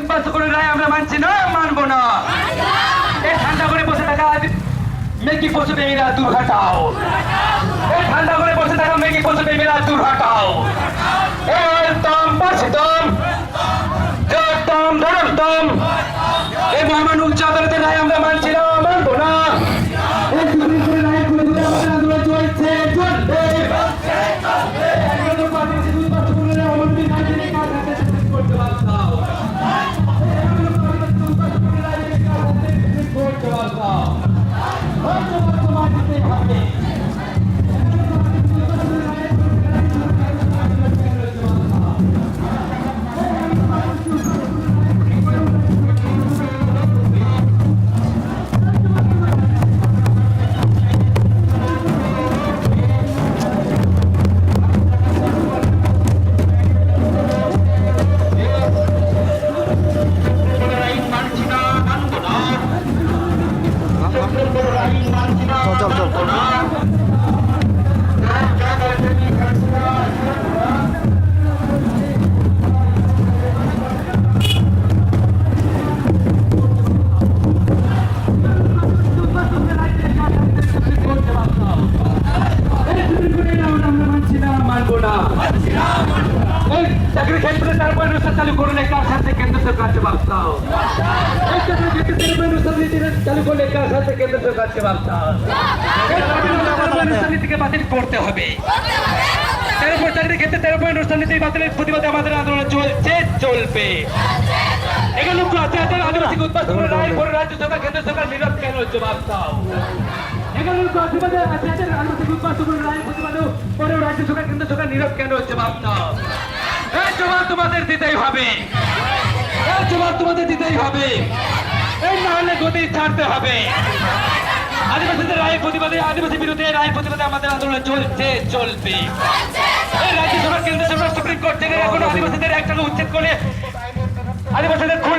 উদ্বাস্তুকের রায় আমরা মানছি না, মানবো না। এই ঠান্ডা করে বসে থাকা মেকি পশু প্রেমীরা দূর হটাও। এই ঠান্ডা করে বসে থাকা মেকি পশু প্রেমীরা দূর হটাও। দম পাশে দম, দম ধরম দম। এই মহামান উচ্চ আদালতের রায় আমরা মানছি না, মানবো না। এই সুপ্রিম কোর্টের রায়ের বিরুদ্ধে আমাদের আন্দোলন চলছে, চলবে। চাকরি ক্ষেত্রে তার ব্যবস্থা চালু করলে কার সাথে কেন্দ্র সরকার জবাব দাও। চালু করলে কার সাথে কেন্দ্র সরকার জবাব দাও। নীতিকে বাতিল করতে হবে। 13 চাকরি ক্ষেত্রে 13 অনুষ্ঠান নীতি বাতিলের প্রতিবাদে আমাদের আন্দোলন চলছে, চলবে। এখানে আদিবাসী উদ্বাস্তু রায় করে রাজ্য সরকার কেন্দ্র সরকার নীরব কেন, জবাব দাও। এখানে আদিবাসী উদ্বাস্তু রায় প্রতিবাদে পরেও রাজ্য সরকার কেন্দ্র সরকার নীরব কেন, জবাব দাও। এই জবাব তোমাদের দিতেই হবে, এই জবাব তোমাদের দিতেই হবে। এই না হলে গতি ছাড়তে হবে। আদিবাসীদের রায়ের প্রতিবাদে, আদিবাসী বিরোধী রায়ের প্রতিবাদে আমাদের আন্দোলন চলছে, চলবে। এই রাজ্য সরকার কেন্দ্র সরকার সুপ্রিম কোর্ট থেকে এখন আদিবাসীদের একটাকে উচ্ছেদ করে আদিবাসীদের খুন